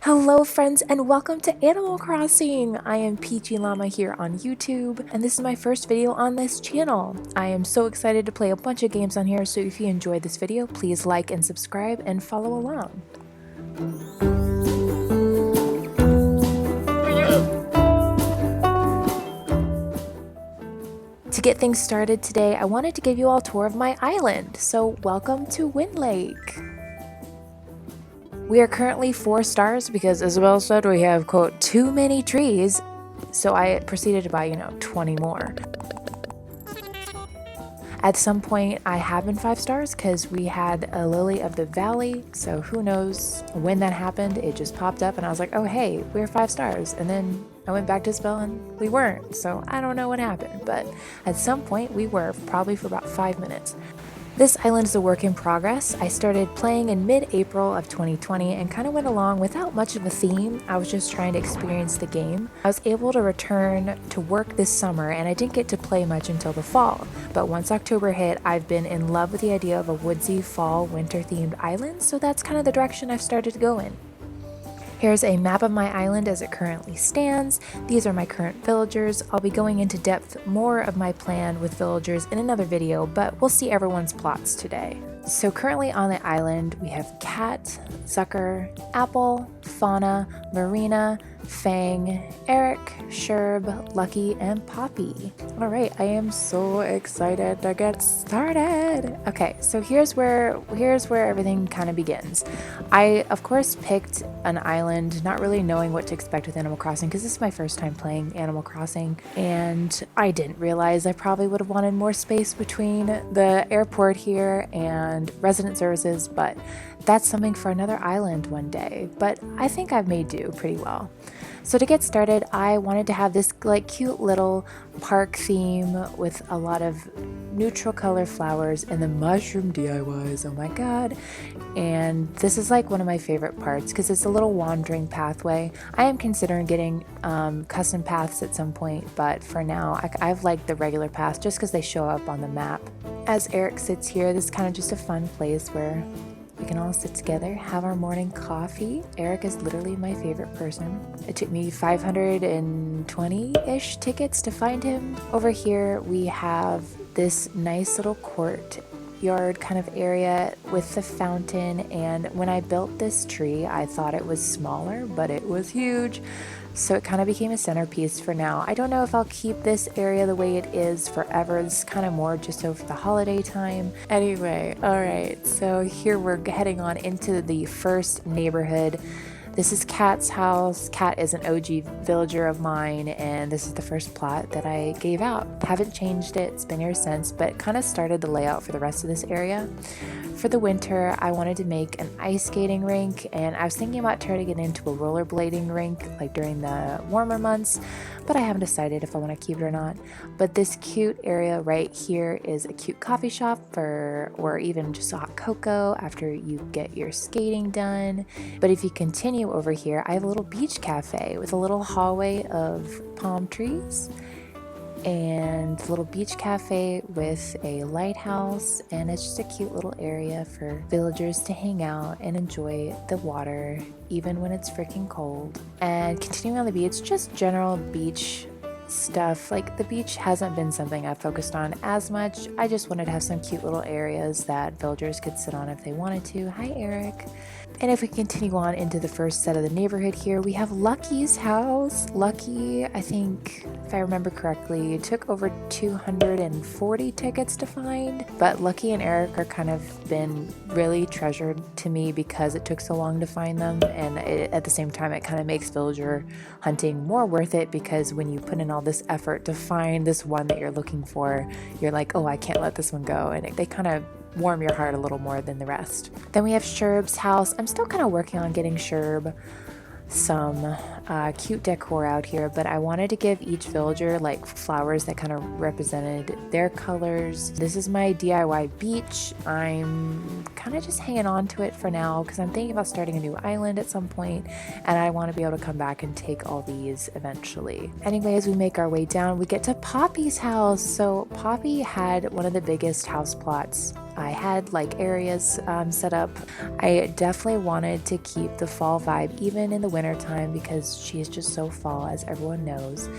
Hello friends and welcome to Animal Crossing! I am Peachie Llama here on YouTube and this is my first video on this channel. I am so excited to play a bunch of games on here, so if you enjoyed this video, please like and subscribe and follow along. To get things started today, I wanted to give you all a tour of my island, so welcome to Windlake. We are currently 4 stars because Isabel said we have, quote, too many trees, so I proceeded to buy, 20 more. At some point, I have been 5 stars because we had a Lily of the Valley, so who knows when that happened. It just popped up and I was like, oh hey, we're 5 stars, and then I went back to Isabel and we weren't, so I don't know what happened, but at some point we were, probably for about 5 minutes. This island is a work in progress. I started playing in mid-April of 2020 and kind of went along without much of a theme. I was just trying to experience the game. I was able to return to work this summer and I didn't get to play much until the fall. But once October hit, I've been in love with the idea of a woodsy fall winter themed island, so that's kind of the direction I've started to go in. Here's a map of my island as it currently stands. These are my current villagers. I'll be going into depth more of my plan with villagers in another video, but we'll see everyone's plots today. So currently on the island, we have Cat, Zucker, Apple, Fauna, Marina, Fang, Eric, Sherb, Lucky, and Poppy. Alright, I am so excited to get started. Okay, so here's where everything kind of begins. I, of course, picked an island not really knowing what to expect with Animal Crossing because this is my first time playing Animal Crossing, and I didn't realize I probably would have wanted more space between the airport here and resident services, but that's something for another island one day. But I think I've made do pretty well. So to get started, I wanted to have this cute little park theme with a lot of neutral color flowers and the mushroom DIYs, oh my god. And this is one of my favorite parts because it's a little wandering pathway. I am considering getting custom paths at some point, but for now I've liked the regular path just because they show up on the map. As Eric sits here, this is kind of just a fun place where we can all sit together, have our morning coffee. Eric is literally my favorite person. It took me 520-ish tickets to find him. Over here we have this nice little courtyard kind of area with the fountain, and when I built this tree I thought it was smaller, but it was huge. So it kind of became a centerpiece for now. I don't know if I'll keep this area the way it is forever. This is kind of more just over the holiday time. Anyway, alright, so here we're heading on into the first neighborhood. This is Cat's house. Cat is an OG villager of mine, and this is the first plot that I gave out. Haven't changed it, it's been here since, but kind of started the layout for the rest of this area. For the winter, I wanted to make an ice skating rink, and I was thinking about trying to get into a rollerblading rink during the warmer months, but I haven't decided if I want to keep it or not. But this cute area right here is a cute coffee shop or even just a hot cocoa after you get your skating done. But if you continue over here, I have a little beach cafe with a little hallway of palm trees and a little beach cafe with a lighthouse, and it's just a cute little area for villagers to hang out and enjoy the water even when it's freaking cold. And continuing on the beach, just general beach stuff. The beach hasn't been something I've focused on as much. I just wanted to have some cute little areas that villagers could sit on if they wanted to. Hi Eric. And if we continue on into the first set of the neighborhood here, we have Lucky's house. Lucky, I think, if I remember correctly, took over 240 tickets to find. But Lucky and Eric are kind of been really treasured to me because it took so long to find them. And at the same time, it kind of makes villager hunting more worth it because when you put in all this effort to find this one that you're looking for, you're like, oh, I can't let this one go. And they kind of warm your heart a little more than the rest. Then we have Sherb's house. I'm still kind of working on getting Sherb some cute decor out here, but I wanted to give each villager flowers that kind of represented their colors. This is my DIY beach. I'm kind of just hanging on to it for now because I'm thinking about starting a new island at some point, and I want to be able to come back and take all these eventually. Anyway, as we make our way down, we get to Poppy's house. So Poppy had one of the biggest house plots I had like areas set up. I definitely wanted to keep the fall vibe even in the winter time because she is just so fall, as everyone knows.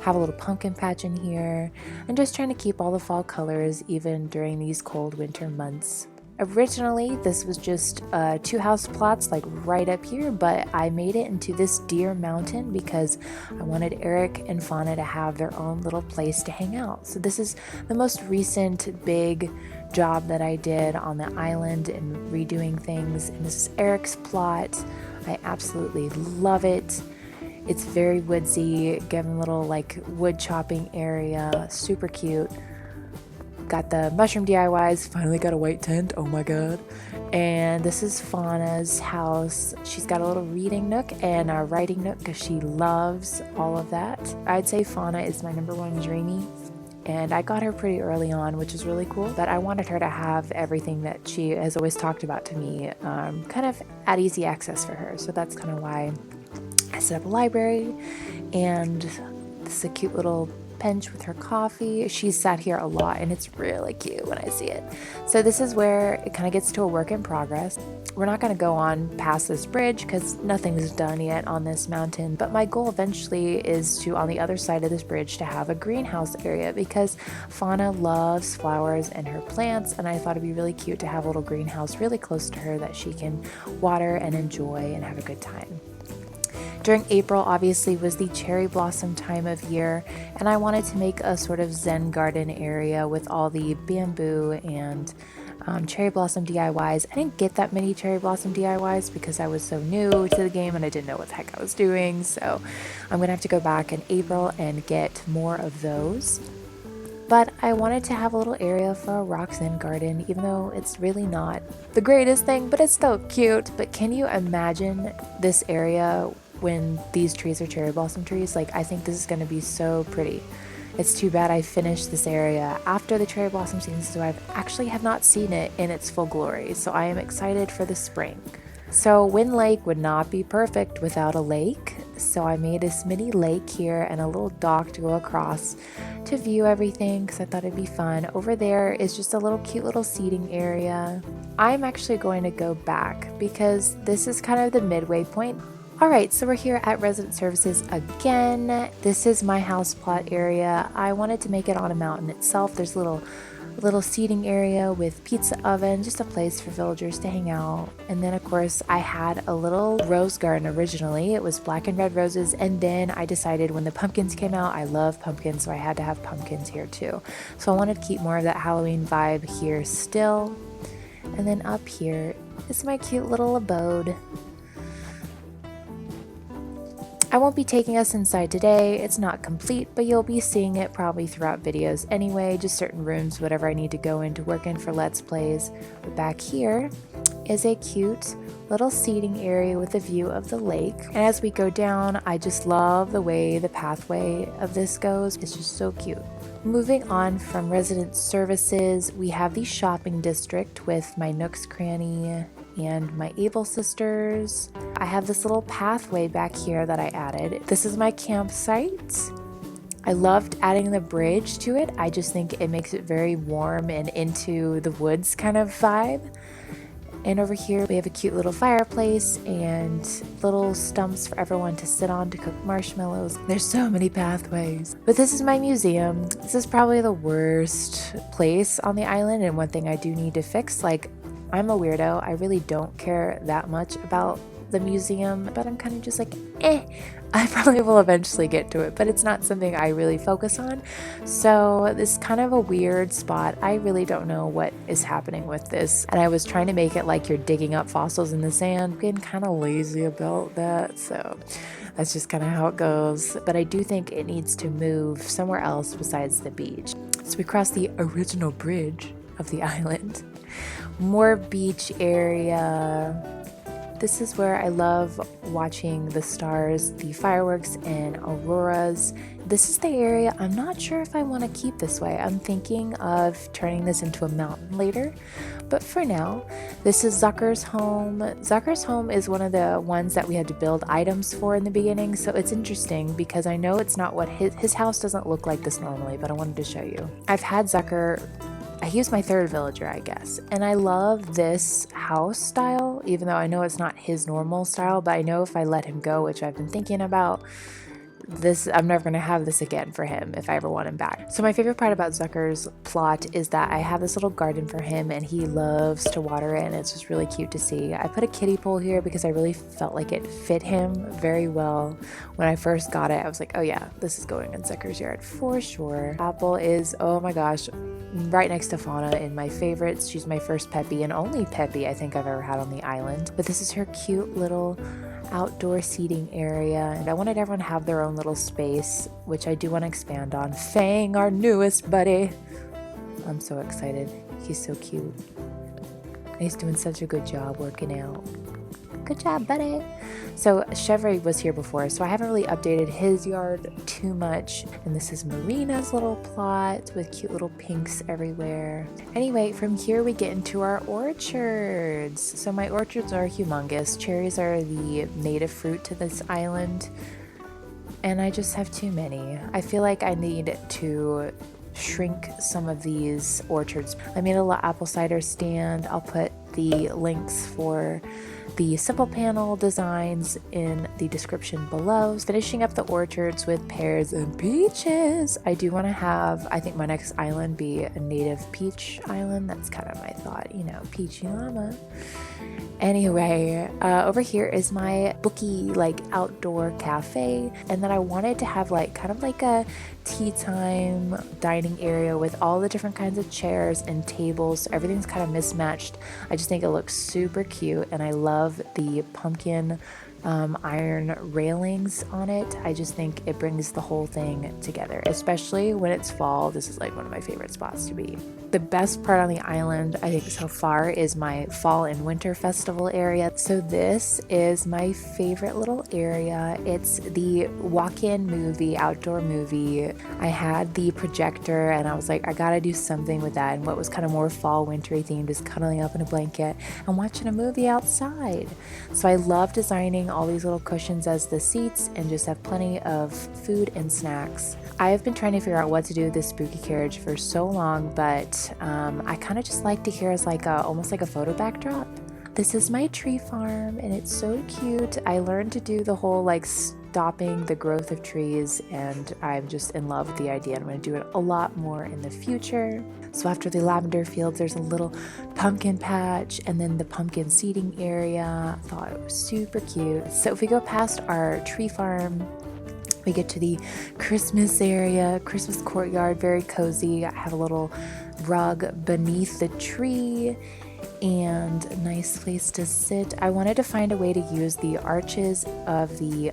Have a little pumpkin patch in here and just trying to keep all the fall colors even during these cold winter months. Originally, this was just 2 house plots like right up here, but I made it into this deer mountain because I wanted Eric and Fauna to have their own little place to hang out. So this is the most recent big job that I did on the island and redoing things. And this is Eric's plot. I absolutely love it. It's very woodsy, given a little like wood chopping area, super cute. Got the mushroom DIYs, finally got a white tent, oh my god. And this is Fauna's house. She's got a little reading nook and a writing nook because she loves all of that. I'd say Fauna is my number one dreamie, and I got her pretty early on, which is really cool. But I wanted her to have everything that she has always talked about to me, kind of at easy access for her. So that's kind of why I set up a library, and this is a cute little bench with her coffee. She's sat here a lot and it's really cute when I see it. So this is where it kind of gets to a work in progress. We're not going to go on past this bridge because nothing's done yet on this mountain, but my goal eventually is to, on the other side of this bridge, to have a greenhouse area because Fauna loves flowers and her plants, and I thought it'd be really cute to have a little greenhouse really close to her that she can water and enjoy and have a good time. During April, obviously, was the cherry blossom time of year, and I wanted to make a sort of Zen garden area with all the bamboo and cherry blossom DIYs. I didn't get that many cherry blossom DIYs because I was so new to the game and I didn't know what the heck I was doing, so I'm going to have to go back in April and get more of those. But I wanted to have a little area for a rock Zen garden, even though it's really not the greatest thing, but it's still cute. But can you imagine this area when these trees are cherry blossom trees? Like, I think this is going to be so pretty. It's too bad I finished this area after the cherry blossom season, so I actually have not seen it in its full glory. So I am excited for the spring. So Windlake would not be perfect without a lake. So I made this mini lake here and a little dock to go across to view everything because I thought it'd be fun. Over there is just a little cute little seating area. I'm actually going to go back because this is kind of the midway point. Alright, so we're here at Resident Services again. This is my house plot area. I wanted to make it on a mountain itself. There's a little seating area with pizza oven, just a place for villagers to hang out. And then of course I had a little rose garden originally. It was black and red roses, and then I decided when the pumpkins came out, I love pumpkins, so I had to have pumpkins here too. So I wanted to keep more of that Halloween vibe here still. And then up here is my cute little abode. I won't be taking us inside today, it's not complete, but you'll be seeing it probably throughout videos anyway, just certain rooms, whatever I need to go in to work in for Let's Plays. But back here is a cute little seating area with a view of the lake. And as we go down, I just love the way the pathway of this goes. It's just so cute. Moving on from Resident Services, we have the shopping district with my Nooks Cranny and my Able sisters. I have this little pathway back here that I added. This is my campsite. I loved adding the bridge to it. I just think it makes it very warm and into the woods kind of vibe. And over here we have a cute little fireplace and little stumps for everyone to sit on to cook marshmallows. There's so many pathways. But this is my museum. This is probably the worst place on the island, and one thing I do need to fix. Like, I'm a weirdo. I really don't care that much about the museum, but I'm kind of just like, I probably will eventually get to it, but it's not something I really focus on. So this is kind of a weird spot. I really don't know what is happening with this. And I was trying to make it like you're digging up fossils in the sand. Getting kind of lazy about that. So that's just kind of how it goes. But I do think it needs to move somewhere else besides the beach. So we crossed the original bridge of the island. More beach area. This is where I love watching the stars, the fireworks, and auroras. This is the area. I'm not sure if I want to keep this way. I'm thinking of turning this into a mountain later. But for now, this is Zucker's home. Zucker's home is one of the ones that we had to build items for in the beginning. So it's interesting because I know it's not what his house doesn't look like this normally, but I wanted to show you. I've had Zucker he was my third villager, I guess. And I love this house style, even though I know it's not his normal style, but I know if I let him go, which I've been thinking about, I'm never going to have this again for him if I ever want him back. So my favorite part about Zucker's plot is that I have this little garden for him and he loves to water it, and it's just really cute to see. I put a kiddie pool here because I really felt like it fit him very well. When I first got it, I was like, oh yeah, this is going in Zucker's yard for sure. Apple is, oh my gosh, right next to Fauna in my favorites. She's my first Peppy and only Peppy I think I've ever had on the island. But this is her cute little outdoor seating area, and I wanted everyone to have their own little space, which I do want to expand on. Fang, our newest buddy. I'm so excited. He's so cute. He's doing such a good job working out. Good job, buddy. So Chevrolet was here before, so I haven't really updated his yard too much. And this is Marina's little plot with cute little pinks everywhere. Anyway, from here we get into our orchards. So my orchards are humongous. Cherries are the native fruit to this island, and I just have too many. I feel like I need to shrink some of these orchards. I made a little apple cider stand. I'll put the links for the simple panel designs in the description below. Finishing up the orchards with pears and peaches. I do want to have, I think my next island be a native peach island. That's kind of my thought, you know, Peachie Llama. Anyway, over here is my bookie like outdoor cafe, and then I wanted to have like kind of like a tea time dining area with all the different kinds of chairs and tables. So everything's kind of mismatched. I just think it looks super cute, and I love the pumpkin iron railings on it. I just think it brings the whole thing together, especially when it's fall. This is like one of my favorite spots to be. The best part on the island, I think so far, is my fall and winter festival area. So this is my favorite little area. It's the walk-in movie, outdoor movie. I had the projector and I was like, I gotta do something with that. And what was kind of more fall wintry themed is cuddling up in a blanket and watching a movie outside. So I love designing all these little cushions as the seats and just have plenty of food and snacks. I have been trying to figure out what to do with this spooky carriage for so long, but I kind of just like to hear as like almost like a photo backdrop. This is my tree farm and it's so cute. I learned to do the whole like stopping the growth of trees, and I'm just in love with the idea. I'm going to do it a lot more in the future. So after the lavender fields, there's a little pumpkin patch and then the pumpkin seating area. I thought it was super cute. So if we go past our tree farm, we get to the Christmas area, Christmas courtyard, very cozy. I have a little rug beneath the tree and a nice place to sit. I wanted to find a way to use the arches of the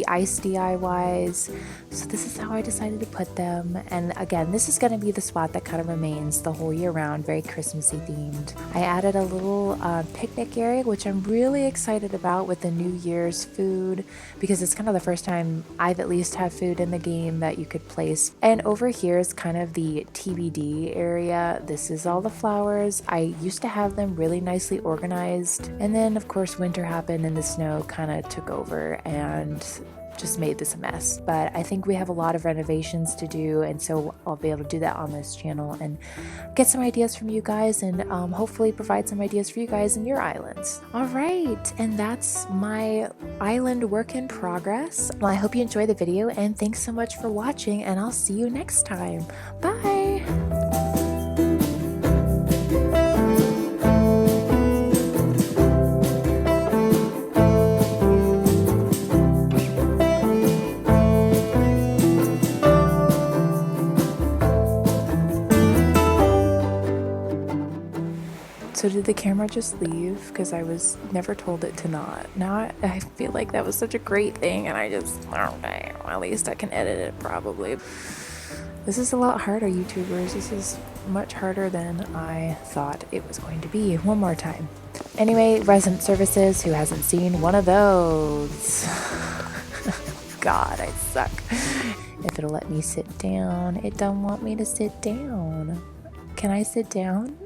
ice DIYs. So this is how I decided to put them. And again, this is going to be the spot that kind of remains the whole year round, very Christmassy themed. I added a little picnic area, which I'm really excited about with the New Year's food, because it's kind of the first time I've at least had food in the game that you could place. And over here is kind of the TBD area. This is all the flowers. I used to have them really nicely organized. And then of course winter happened and the snow kind of took over and just made this a mess. But I think we have a lot of renovations to do, and so I'll be able to do that on this channel and get some ideas from you guys, and hopefully provide some ideas for you guys in your islands. All right, and that's my island work in progress. Well, I hope you enjoyed the video, and thanks so much for watching, and I'll see you next time. Bye. So did the camera just leave? Because I was never told it to not. Now I feel like that was such a great thing, and I just, okay, well, at least I can edit it probably. This is a lot harder, YouTubers. This is much harder than I thought it was going to be. One more time. Anyway, resident services, who hasn't seen one of those? God, I suck. If it'll let me sit down, it don't want me to sit down. Can I sit down?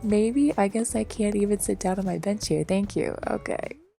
Maybe. I guess I can't even sit down on my bench here. Thank you. Okay.